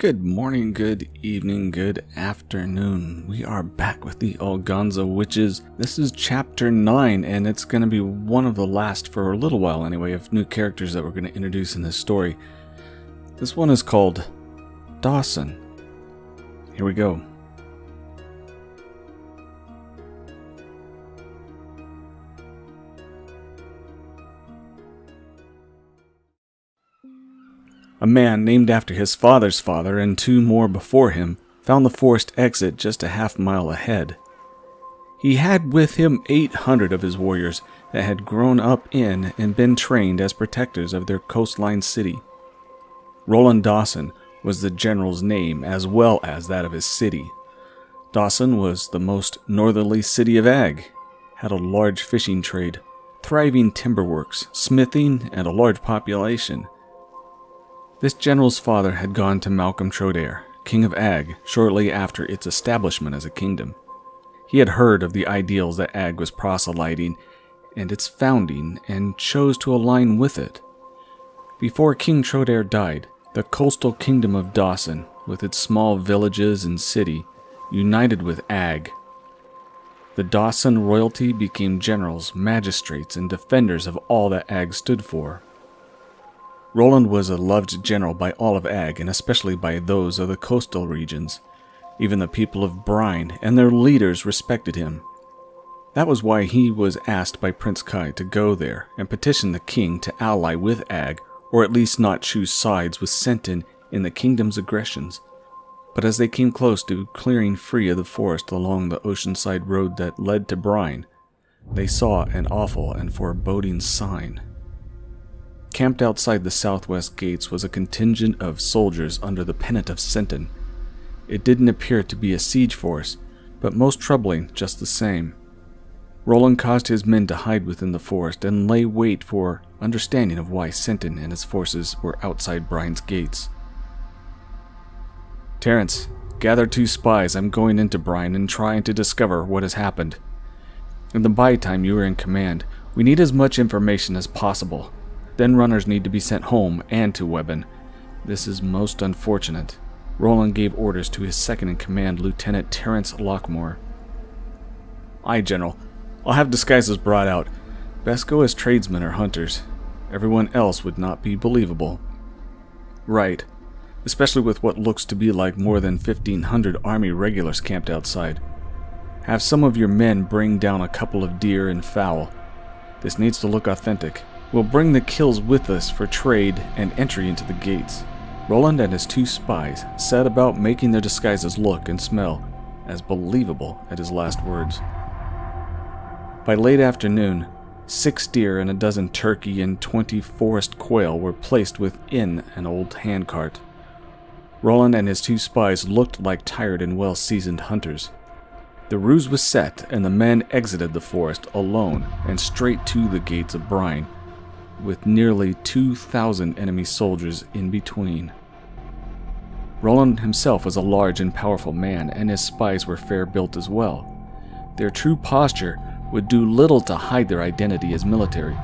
Good morning, good evening, good afternoon. We are back with the Ulgansah Witches. This is chapter 9, and it's going to be one of the last, for a little while anyway, of new characters that we're going to introduce in this story. This one is called Dawson. Here we go. A man named after his father's father and two more before him found the forest exit just a half-mile ahead. He had with him 800 of his warriors that had grown up in and been trained as protectors of their coastline city. Roland Dawson was the general's name as well as that of his city. Dawson was the most northerly city of Ag, had a large fishing trade, thriving timberworks, smithing, and a large population. This general's father had gone to Malcolm Trodair, king of Ag, shortly after its establishment as a kingdom. He had heard of the ideals that Ag was proselyting and its founding and chose to align with it. Before King Trodair died, the coastal kingdom of Dawson, with its small villages and city, united with Ag. The Dawson royalty became generals, magistrates, and defenders of all that Ag stood for. Roland was a loved general by all of Ag, and especially by those of the coastal regions. Even the people of Brine and their leaders respected him. That was why he was asked by Prince Kai to go there and petition the king to ally with Ag, or at least not choose sides with Sentin in the kingdom's aggressions. But as they came close to clearing free of the forest along the oceanside road that led to Brine, they saw an awful and foreboding sign. Camped outside the southwest gates was a contingent of soldiers under the pennant of Sentin. It didn't appear to be a siege force, but most troubling just the same. Roland caused his men to hide within the forest and lay wait for understanding of why Sentin and his forces were outside Brine's gates. "Terence, gather 2 spies. I'm going into Brine and trying to discover what has happened. In the by time you are in command, we need as much information as possible. Then runners need to be sent home and to Webben. This is most unfortunate." Roland gave orders to his second-in-command, Lieutenant Terence Lockmore. "Aye, General. I'll have disguises brought out. Best go as tradesmen or hunters. Everyone else would not be believable." "Right. Especially with what looks to be like more than 1,500 army regulars camped outside. Have some of your men bring down a couple of deer and fowl. This needs to look authentic. We'll bring the kills with us for trade and entry into the gates." Roland and his 2 spies set about making their disguises look and smell as believable at his last words. By late afternoon, 6 deer and a dozen turkey and 20 forest quail were placed within an old handcart. Roland and his 2 spies looked like tired and well-seasoned hunters. The ruse was set, and the men exited the forest alone and straight to the gates of Brine, with nearly 2,000 enemy soldiers in between. Roland himself was a large and powerful man, and his spies were fair-built as well. Their true posture would do little to hide their identity as military,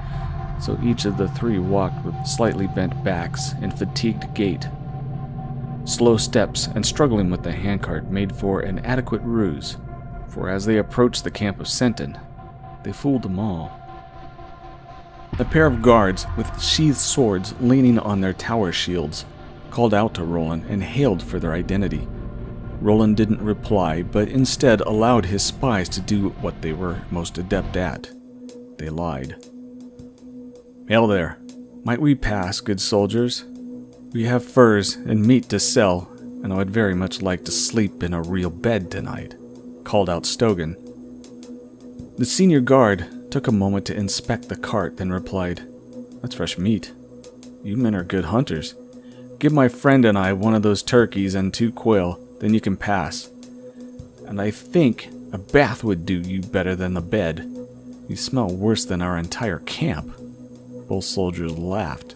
so each of the 3 walked with slightly bent backs and fatigued gait. Slow steps and struggling with the handcart made for an adequate ruse, for as they approached the camp of Sentin, they fooled them all. A pair of guards with sheathed swords leaning on their tower shields called out to Roland and hailed for their identity. Roland didn't reply, but instead allowed his spies to do what they were most adept at. They lied. "Hail there. Might we pass, good soldiers? We have furs and meat to sell, and I would very much like to sleep in a real bed tonight," called out Stogan. The senior guard took a moment to inspect the cart, then replied, "That's fresh meat. You men are good hunters. Give my friend and I one of those turkeys and 2 quail, then you can pass. And I think a bath would do you better than the bed. You smell worse than our entire camp." Both soldiers laughed.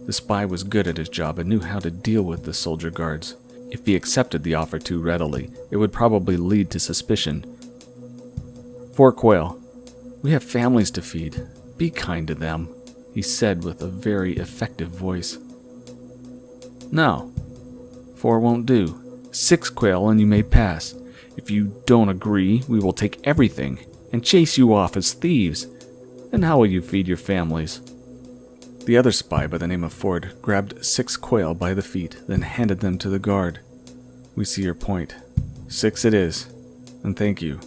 The spy was good at his job and knew how to deal with the soldier guards. If he accepted the offer too readily, it would probably lead to suspicion. "4 quail. We have families to feed. Be kind to them," he said with a very effective voice. "No, 4 won't do. 6 quail and you may pass. If you don't agree, we will take everything and chase you off as thieves. Then how will you feed your families? The other spy by the name of Ford grabbed 6 quail by the feet, then handed them to the guard. We see your point. 6 it is, and thank you.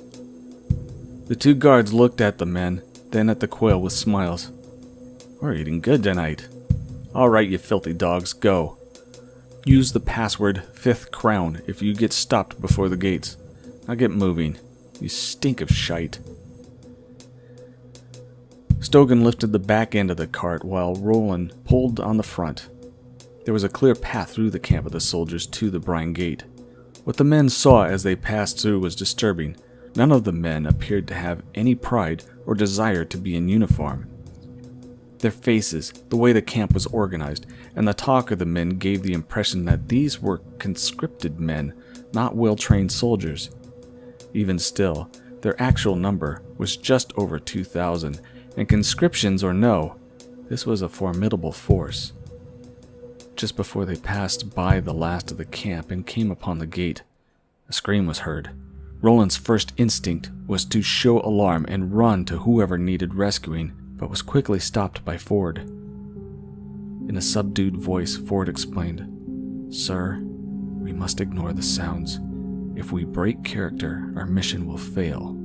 The 2 guards looked at the men, then at the quail with smiles. We're eating good tonight. All right, you filthy dogs, go. Use the password 5th crown if you get stopped before the gates. Now get moving. You stink of shite. Stogan lifted the back end of the cart while Roland pulled on the front. There was a clear path through the camp of the soldiers to the Brine Gate. What the men saw as they passed through was disturbing. None of the men appeared to have any pride or desire to be in uniform. Their faces, the way the camp was organized, and the talk of the men gave the impression that these were conscripted men, not well-trained soldiers. Even still, their actual number was just over 2,000, and conscriptions or no, this was a formidable force. Just before they passed by the last of the camp and came upon the gate, a scream was heard. Roland's first instinct was to show alarm and run to whoever needed rescuing, but was quickly stopped by Ford. In a subdued voice, Ford explained, "Sir, we must ignore the sounds. If we break character, our mission will fail.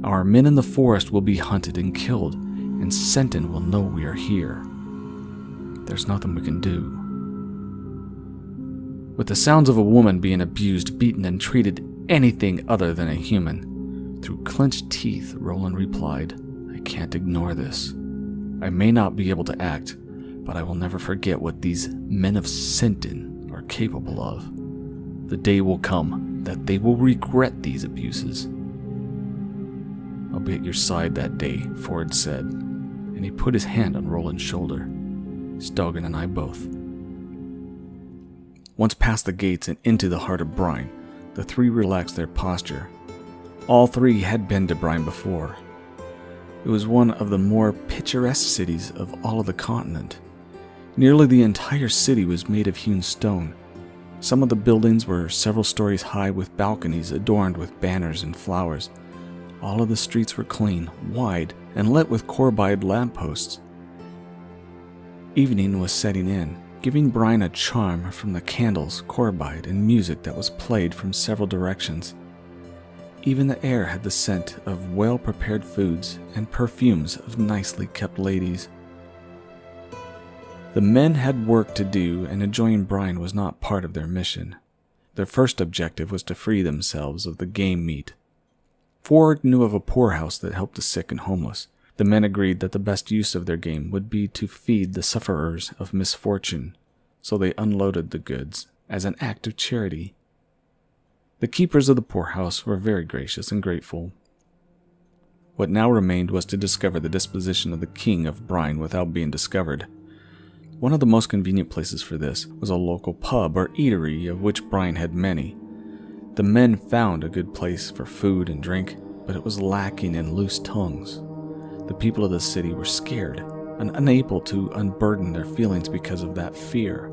Our men in the forest will be hunted and killed, and Senton will know we are here. There's nothing we can do." With the sounds of a woman being abused, beaten, and treated anything other than a human, through clenched teeth, Roland replied, "I can't ignore this. I may not be able to act, but I will never forget what these men of Senton are capable of. The day will come that they will regret these abuses." "I'll be at your side that day," Ford said, and he put his hand on Roland's shoulder. "Stogan and I both." Once past the gates and into the heart of Brine, the 3 relaxed their posture. All 3 had been to Brine before. It was one of the more picturesque cities of all of the continent. Nearly the entire city was made of hewn stone. Some of the buildings were several stories high with balconies adorned with banners and flowers. All of the streets were clean, wide, and lit with carbide lampposts. Evening was setting in, giving Brine a charm from the candles, carbide, and music that was played from several directions. Even the air had the scent of well-prepared foods and perfumes of nicely kept ladies. The men had work to do, and enjoying Brine was not part of their mission. Their first objective was to free themselves of the game meat. Ford knew of a poorhouse that helped the sick and homeless. The men agreed that the best use of their game would be to feed the sufferers of misfortune, so they unloaded the goods as an act of charity. The keepers of the poorhouse were very gracious and grateful. What now remained was to discover the disposition of the king of Brine without being discovered. One of the most convenient places for this was a local pub or eatery, of which Brine had many. The men found a good place for food and drink, but it was lacking in loose tongues. The people of the city were scared and unable to unburden their feelings because of that fear.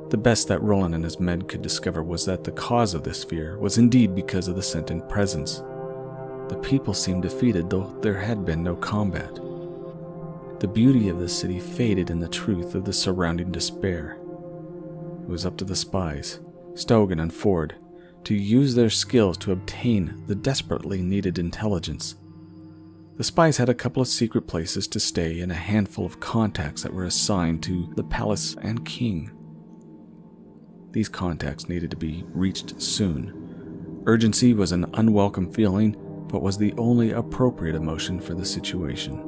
The best that Roland and his men could discover was that the cause of this fear was indeed because of the Senton presence. The people seemed defeated, though there had been no combat. The beauty of the city faded in the truth of the surrounding despair. It was up to the spies, Stogan and Ford, to use their skills to obtain the desperately needed intelligence. The spies had a couple of secret places to stay and a handful of contacts that were assigned to the palace and king. These contacts needed to be reached soon. Urgency was an unwelcome feeling, but was the only appropriate emotion for the situation.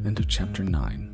End of Chapter 9.